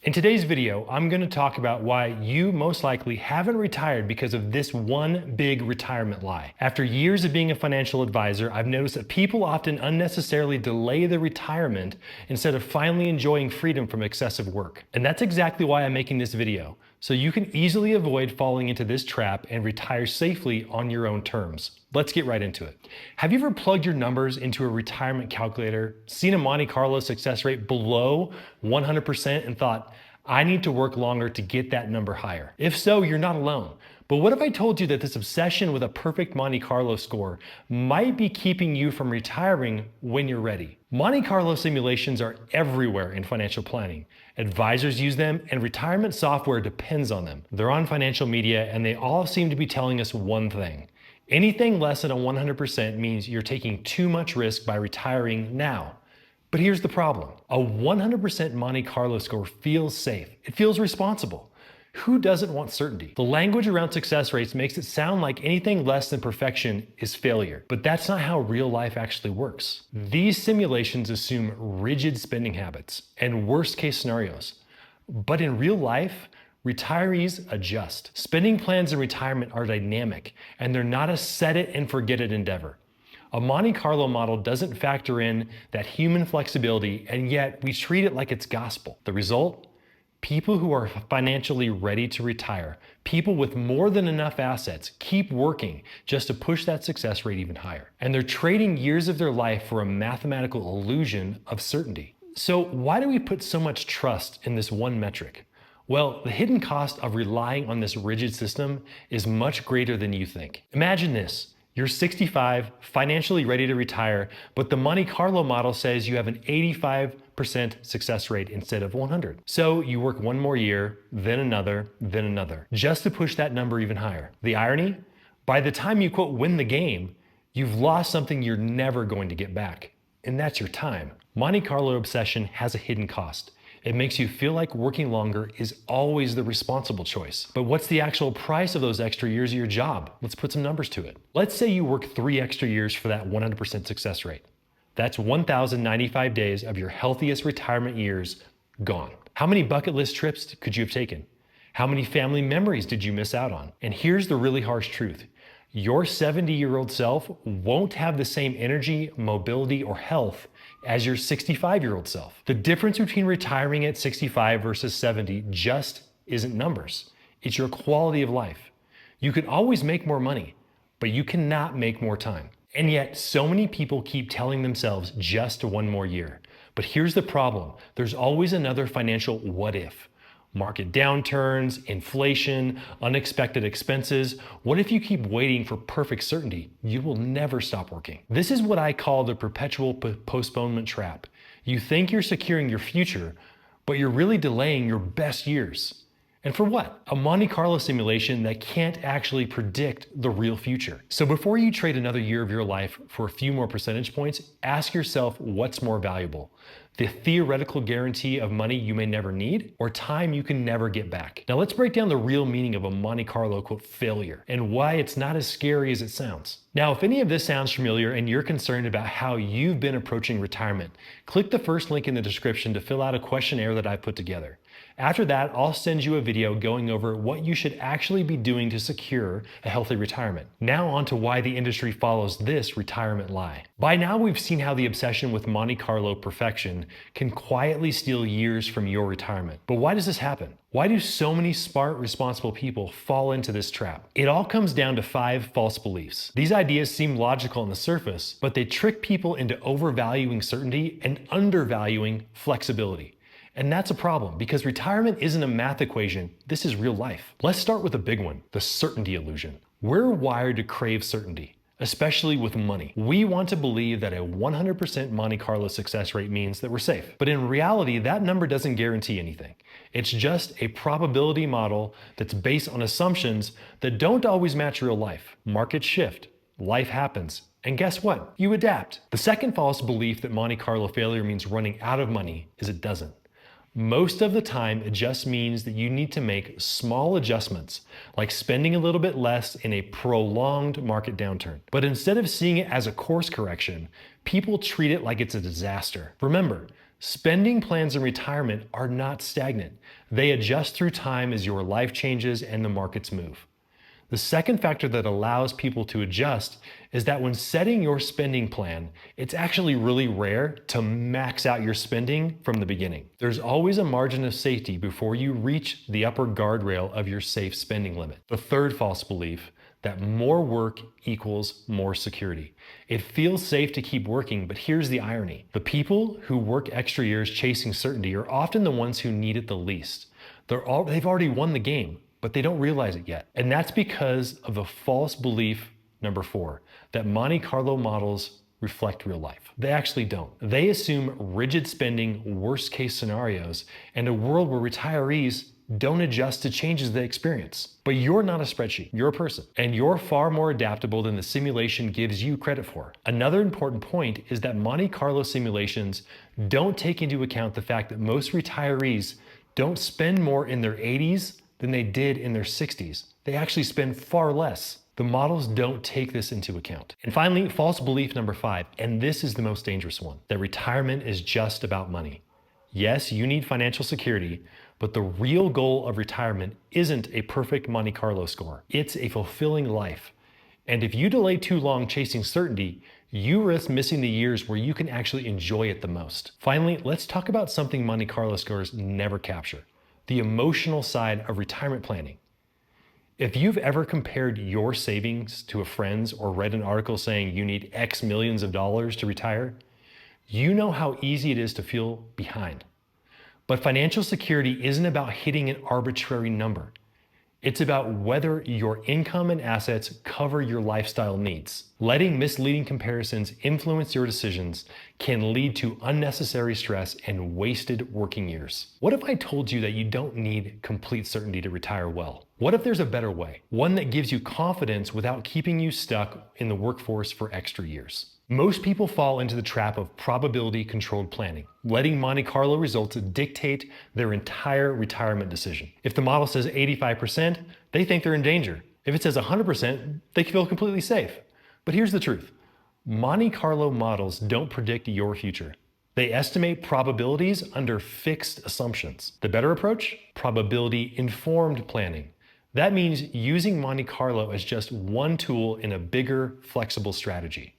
In today's video, I'm going to talk about why you most likely haven't retired because of this one big retirement lie. After years of being a financial advisor, I've noticed that people often unnecessarily delay their retirement instead of finally enjoying freedom from excessive work. And that's exactly why I'm making this video, so you can easily avoid falling into this trap and retire safely on your own terms. Let's get right into it. Have you ever plugged your numbers into a retirement calculator, seen a Monte Carlo success rate below 100% and thought, I need to work longer to get that number higher? If so, you're not alone. But what if I told you that this obsession with a perfect Monte Carlo score might be keeping you from retiring when you're ready? Monte Carlo simulations are everywhere in financial planning. Advisors use them and retirement software depends on them. They're on financial media and they all seem to be telling us one thing. Anything less than a 100% means you're taking too much risk by retiring now. But here's the problem. A 100% Monte Carlo score feels safe. It feels responsible. Who doesn't want certainty? The language around success rates makes it sound like anything less than perfection is failure. But that's not how real life actually works. These simulations assume rigid spending habits and worst case scenarios. But in real life, retirees adjust. Spending plans in retirement are dynamic, and they're not a set it and forget it endeavor. A Monte Carlo model doesn't factor in that human flexibility, and yet we treat it like it's gospel. The result? People who are financially ready to retire, people with more than enough assets, keep working just to push that success rate even higher. And they're trading years of their life for a mathematical illusion of certainty. So why do we put so much trust in this one metric? Well, the hidden cost of relying on this rigid system is much greater than you think. Imagine this. You're 65, financially ready to retire, but the Monte Carlo model says you have an 85% success rate instead of 100. So you work one more year, then another, just to push that number even higher. The irony? By the time you quote win the game, you've lost something you're never going to get back, and that's your time. Monte Carlo obsession has a hidden cost. It makes you feel like working longer is always the responsible choice. But what's the actual price of those extra years of your job? Let's put some numbers to it. Let's say you work 3 extra years for that 100% success rate. That's 1,095 days of your healthiest retirement years gone. How many bucket list trips could you have taken? How many family memories did you miss out on? And here's the really harsh truth. Your 70-year-old self won't have the same energy, mobility, or health as your 65-year-old self. The difference between retiring at 65 versus 70 just isn't numbers. It's your quality of life. You can always make more money, but you cannot make more time. And yet, so many people keep telling themselves just one more year. But here's the problem. There's always another financial what if. Market downturns, inflation, unexpected expenses. What if you keep waiting for perfect certainty? You will never stop working. This is what I call the perpetual postponement trap. You think you're securing your future, but you're really delaying your best years. And for what? A Monte Carlo simulation that can't actually predict the real future. So before you trade another year of your life for a few more percentage points, ask yourself what's more valuable. The theoretical guarantee of money you may never need, or time you can never get back. Now let's break down the real meaning of a Monte Carlo quote failure and why it's not as scary as it sounds. Now, if any of this sounds familiar and you're concerned about how you've been approaching retirement, click the first link in the description to fill out a questionnaire that I put together. After that, I'll send you a video going over what you should actually be doing to secure a healthy retirement. Now on to why the industry follows this retirement lie. By now, we've seen how the obsession with Monte Carlo perfection can quietly steal years from your retirement. But why does this happen? Why do so many smart, responsible people fall into this trap? It all comes down to 5 false beliefs. These ideas seem logical on the surface, but they trick people into overvaluing certainty and undervaluing flexibility. And that's a problem because retirement isn't a math equation, this is real life. Let's start with a big one, the certainty illusion. We're wired to crave certainty, especially with money. We want to believe that a 100% Monte Carlo success rate means that we're safe. But in reality, that number doesn't guarantee anything. It's just a probability model that's based on assumptions that don't always match real life. Markets shift, life happens, and guess what? You adapt. The second false belief that Monte Carlo failure means running out of money is it doesn't. Most of the time, it just means that you need to make small adjustments, like spending a little bit less in a prolonged market downturn. But instead of seeing it as a course correction, people treat it like it's a disaster. Remember, Spending plans in retirement are not stagnant. They adjust through time as your life changes and the markets move. The second factor that allows people to adjust is that when setting your spending plan, it's actually really rare to max out your spending from the beginning. There's always a margin of safety before you reach the upper guardrail of your safe spending limit. The third false belief, that more work equals more security. It feels safe to keep working, but here's the irony. The people who work extra years chasing certainty are often the ones who need it the least. They've already won the game, but they don't realize it yet. And that's because of the false belief number 4, that Monte Carlo models reflect real life. They actually don't. They assume rigid spending, worst case scenarios, and a world where retirees don't adjust to changes they experience. But you're not a spreadsheet, you're a person, and you're far more adaptable than the simulation gives you credit for. Another important point is that Monte Carlo simulations don't take into account the fact that most retirees don't spend more in their 80s than they did in their 60s. They actually spend far less. The models don't take this into account. And finally, false belief number 5, and this is the most dangerous one, that retirement is just about money. Yes, you need financial security, but the real goal of retirement isn't a perfect Monte Carlo score. It's a fulfilling life. And if you delay too long chasing certainty, you risk missing the years where you can actually enjoy it the most. Finally, let's talk about something Monte Carlo scores never capture: the emotional side of retirement planning. If you've ever compared your savings to a friend's or read an article saying you need X millions of dollars to retire, you know how easy it is to feel behind. But financial security isn't about hitting an arbitrary number. It's about whether your income and assets cover your lifestyle needs. Letting misleading comparisons influence your decisions can lead to unnecessary stress and wasted working years. What if I told you that you don't need complete certainty to retire well? What if there's a better way? One that gives you confidence without keeping you stuck in the workforce for extra years. Most people fall into the trap of probability-controlled planning, letting Monte Carlo results dictate their entire retirement decision. If the model says 85%, they think they're in danger. If it says 100%, they feel completely safe. But here's the truth. Monte Carlo models don't predict your future. They estimate probabilities under fixed assumptions. The better approach? Probability-informed planning. That means using Monte Carlo as just one tool in a bigger, flexible strategy.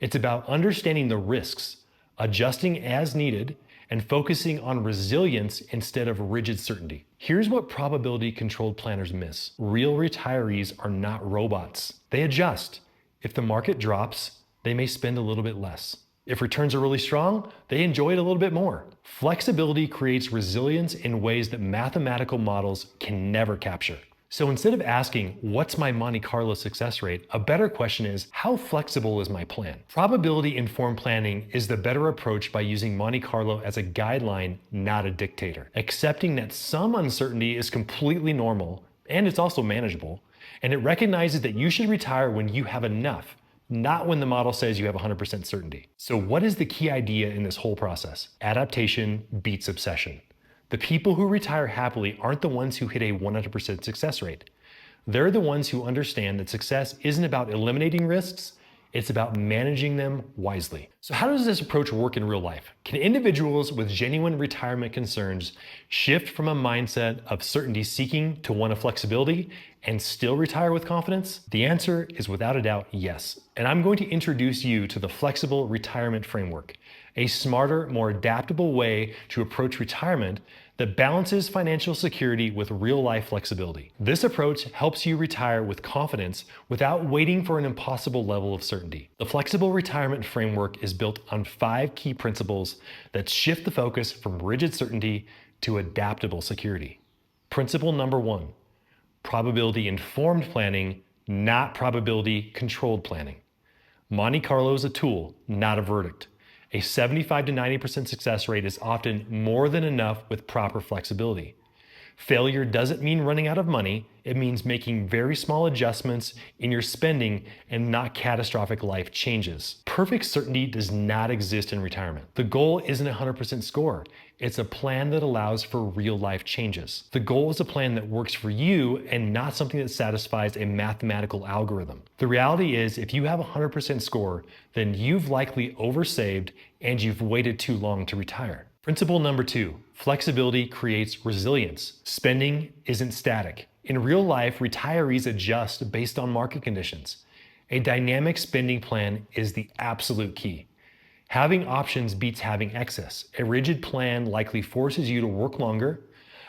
It's about understanding the risks, adjusting as needed, and focusing on resilience instead of rigid certainty. Here's what probability-controlled planners miss. Real retirees are not robots. They adjust. If the market drops, they may spend a little bit less. If returns are really strong, they enjoy it a little bit more. Flexibility creates resilience in ways that mathematical models can never capture. So instead of asking, what's my Monte Carlo success rate, a better question is, how flexible is my plan? Probability-informed planning is the better approach by using Monte Carlo as a guideline, not a dictator. Accepting that some uncertainty is completely normal, and it's also manageable, and it recognizes that you should retire when you have enough, not when the model says you have 100% certainty. So what is the key idea in this whole process? Adaptation beats obsession. The people who retire happily aren't the ones who hit a 100% success rate. They're the ones who understand that success isn't about eliminating risks, it's about managing them wisely. So how does this approach work in real life? Can individuals with genuine retirement concerns shift from a mindset of certainty seeking to one of flexibility and still retire with confidence? The answer is without a doubt yes. And I'm going to introduce you to the flexible retirement framework, a smarter, more adaptable way to approach retirement that balances financial security with real-life flexibility. This approach helps you retire with confidence without waiting for an impossible level of certainty. The flexible retirement framework is built on 5 key principles that shift the focus from rigid certainty to adaptable security. Principle number 1, probability-informed planning, not probability-controlled planning. Monte Carlo is a tool, not a verdict. A 75 to 90% success rate is often more than enough with proper flexibility. Failure doesn't mean running out of money, it means making very small adjustments in your spending and not catastrophic life changes. Perfect certainty does not exist in retirement. The goal isn't a 100% score. It's a plan that allows for real life changes. The goal is a plan that works for you and not something that satisfies a mathematical algorithm. The reality is, if you have a 100% score, then you've likely oversaved and you've waited too long to retire. Principle number 2, flexibility creates resilience. Spending isn't static. In real life, retirees adjust based on market conditions. A dynamic spending plan is the absolute key. Having options beats having excess. A rigid plan likely forces you to work longer.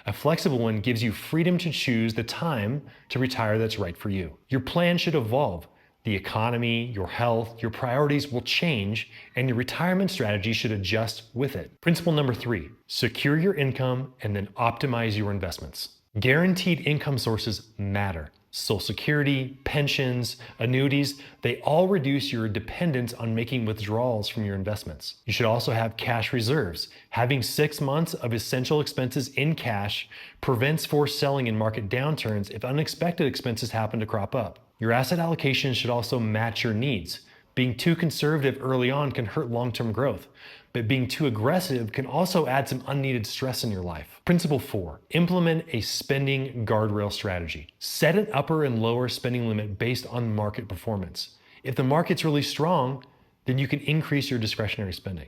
A flexible one gives you freedom to choose the time to retire that's right for you. Your plan should evolve. The economy, your health, your priorities will change, and your retirement strategy should adjust with it. Principle number 3, secure your income and then optimize your investments. Guaranteed income sources matter. Social Security, pensions, annuities, they all reduce your dependence on making withdrawals from your investments. You should also have cash reserves. Having 6 months of essential expenses in cash prevents forced selling in market downturns if unexpected expenses happen to crop up. Your asset allocation should also match your needs. Being too conservative early on can hurt long-term growth, but being too aggressive can also add some unneeded stress in your life. Principle 4, implement a spending guardrail strategy. Set an upper and lower spending limit based on market performance. If the market's really strong, then you can increase your discretionary spending.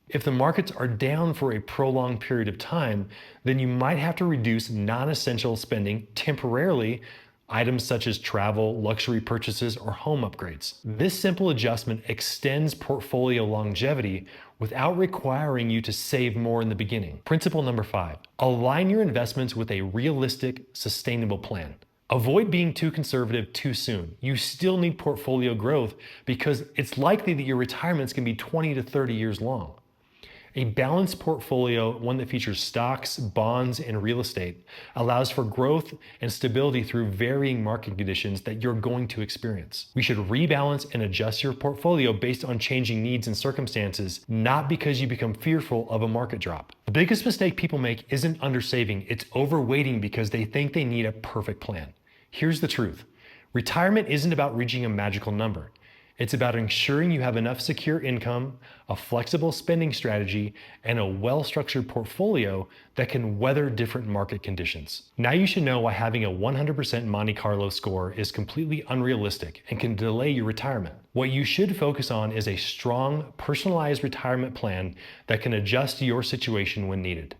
If the markets are down for a prolonged period of time, then you might have to reduce non-essential spending temporarily, items such as travel, luxury purchases, or home upgrades. This simple adjustment extends portfolio longevity without requiring you to save more in the beginning. Principle number 5, align your investments with a realistic, sustainable plan. Avoid being too conservative too soon. You still need portfolio growth because it's likely that your retirements can be 20 to 30 years long. A balanced portfolio, one that features stocks, bonds, and real estate, allows for growth and stability through varying market conditions that you're going to experience. We should rebalance and adjust your portfolio based on changing needs and circumstances, not because you become fearful of a market drop. The biggest mistake people make isn't undersaving, it's overweighting because they think they need a perfect plan. Here's the truth. Retirement isn't about reaching a magical number. It's about ensuring you have enough secure income, a flexible spending strategy, and a well-structured portfolio that can weather different market conditions. Now you should know why having a 100% Monte Carlo score is completely unrealistic and can delay your retirement. What you should focus on is a strong, personalized retirement plan that can adjust to your situation when needed.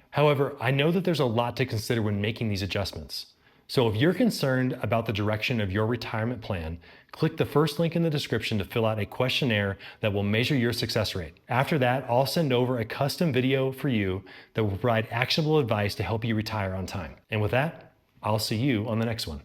However, I know that there's a lot to consider when making these adjustments. So if you're concerned about the direction of your retirement plan, click the first link in the description to fill out a questionnaire that will measure your success rate. After that, I'll send over a custom video for you that will provide actionable advice to help you retire on time. And with that, I'll see you on the next one.